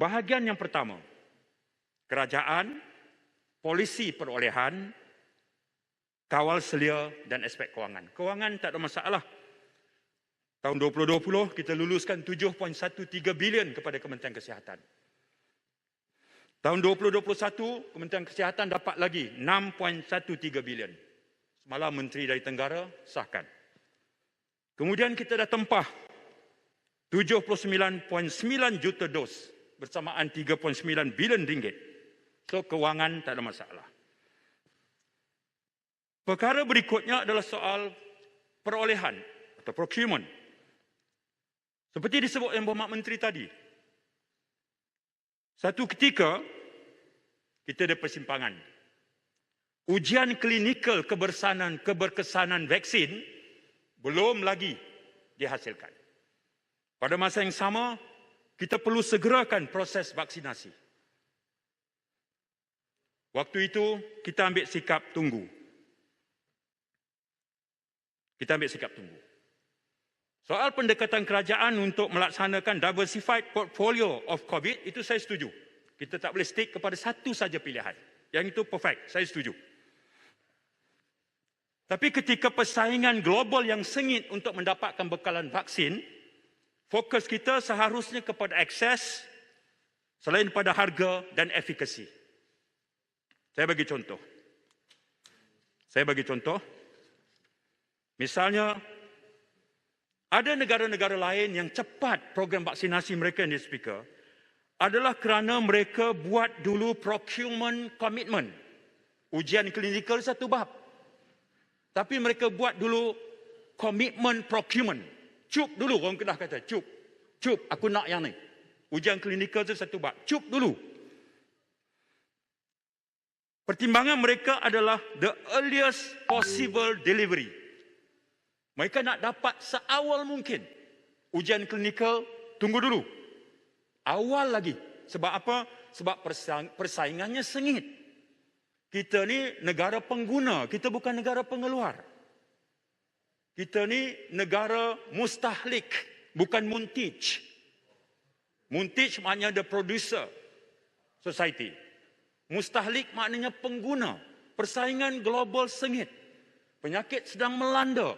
Bahagian yang pertama, kerajaan, polisi perolehan, kawal selia dan aspek kewangan. Kewangan tak ada masalah. Tahun 2020 kita luluskan 7.13 bilion kepada Kementerian Kesihatan. Tahun 2021 Kementerian Kesihatan dapat lagi 6.13 bilion. Semalam Menteri dari Tenggara sahkan. Kemudian kita dah tempah 79.9 juta dos bersamaan 3.9 bilion ringgit. So kewangan tak ada masalah. Perkara berikutnya adalah soal perolehan atau procurement. Seperti disebut oleh Berhormat Menteri tadi. Satu ketika kita ada persimpangan. Ujian klinikal keberkesanan vaksin belum lagi dihasilkan. Pada masa yang sama, kita perlu segerakan proses vaksinasi. Waktu itu, kita ambil sikap tunggu. Soal pendekatan kerajaan untuk melaksanakan diversified portfolio of COVID, itu saya setuju. Kita tak boleh stick kepada satu saja pilihan. Yang itu perfect, saya setuju. Tapi ketika persaingan global yang sengit untuk mendapatkan bekalan vaksin, fokus kita seharusnya kepada akses selain pada harga dan efikasi. Saya bagi contoh. Misalnya, ada negara-negara lain yang cepat program vaksinasi mereka yang Speaker adalah kerana mereka buat dulu procurement commitment. Ujian klinikal satu bab. Tapi mereka buat dulu komitmen procurement. Cup dulu, orang Kedah kata. Cup, aku nak yang ni. Ujian klinikal itu satu bab. Cup dulu. Pertimbangan mereka adalah the earliest possible delivery. Mereka nak dapat seawal mungkin. Ujian klinikal, tunggu dulu. Awal lagi. Sebab apa? Sebab persaingannya sengit. Kita ni negara pengguna, kita bukan negara pengeluar. Kita ni negara mustahlik, bukan muntij. Muntij maknanya the producer society. Mustahlik maknanya pengguna. Persaingan global sengit. Penyakit sedang melanda.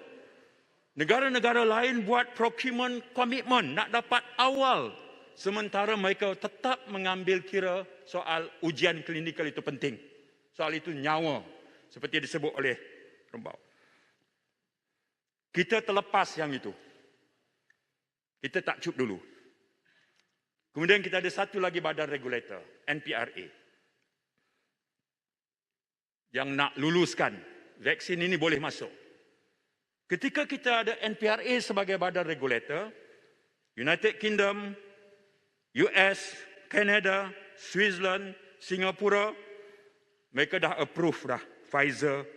Negara-negara lain buat procurement commitment, nak dapat awal. Sementara mereka tetap mengambil kira soal ujian klinikal itu penting. Soal itu nyawa, seperti disebut oleh Rembau. Kita terlepas yang itu. Kita tak cup dulu. Kemudian kita ada satu lagi badan regulator, NPRA. Yang nak luluskan vaksin ini boleh masuk. Ketika kita ada NPRA sebagai badan regulator, United Kingdom, US, Canada, Switzerland, Singapura, mereka dah approve dah Pfizer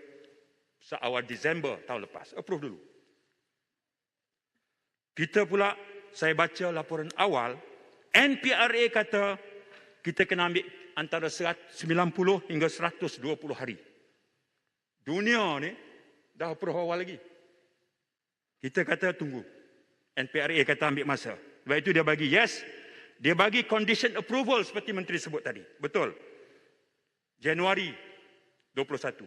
seawal Disember tahun lepas. Approve dulu. Kita pula, saya baca laporan awal, NPRA kata kita kena ambil antara 90 hingga 120 hari. Dunia ni dah approve awal lagi. Kita kata tunggu. NPRA kata ambil masa. Sebab itu dia bagi yes. Dia bagi condition approval seperti Menteri sebut tadi. Betul. Januari 21.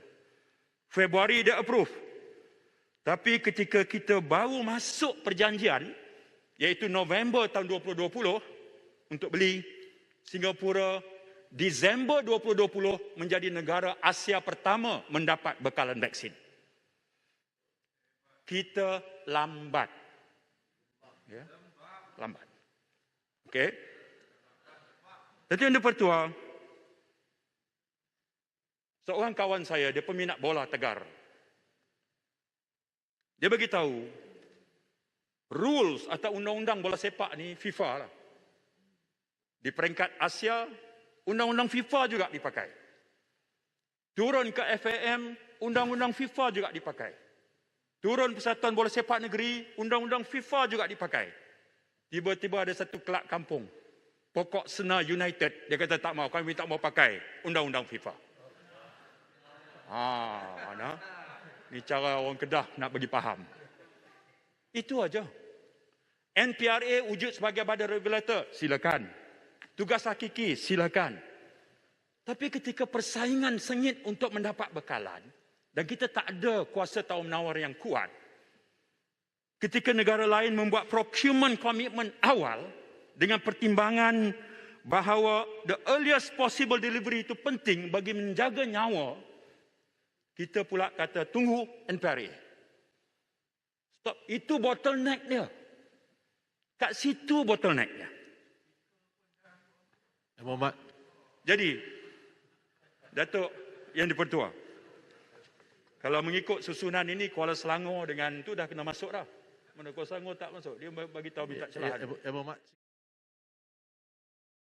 Februari dia approve. Tapi ketika kita baru masuk perjanjian, iaitu November tahun 2020, untuk beli, Singapura Disember 2020 menjadi negara Asia pertama mendapat bekalan vaksin. Kita lambat. Ya? Lambat. Okey. Tapi yang dipertua, seorang kawan saya, dia peminat bola tegar. Dia beritahu, rules atau undang-undang bola sepak ni FIFA lah. Di peringkat Asia, undang-undang FIFA juga dipakai. Turun ke FAM, undang-undang FIFA juga dipakai. Turun Persatuan Bola Sepak Negeri, undang-undang FIFA juga dipakai. Tiba-tiba ada satu kelab kampung, Pokok Sena United, dia kata tak mau, kami tak mau pakai undang-undang FIFA. Mana? Ni cara orang Kedah nak bagi faham. Itu aja. NPRA wujud sebagai badan regulator, silakan. tugas hakiki, silakan. Tapi ketika persaingan sengit untuk mendapat bekalan, dan kita tak ada kuasa tawar-menawar yang kuat, ketika negara lain membuat procurement komitmen awal dengan pertimbangan bahawa the earliest possible delivery itu penting bagi menjaga nyawa, kita pula kata tunggu NPRA. Stop. Itu bottleneck dia. Kat situ bottlenecknya. Muhammad. Jadi, Datuk Yang di-Pertua, kalau mengikut susunan ini, Kuala Selangor dengan tu dah kena masuk dah. Mana Kuala Selangor tak masuk? Dia bagi tahu minta celahan. Muhammad.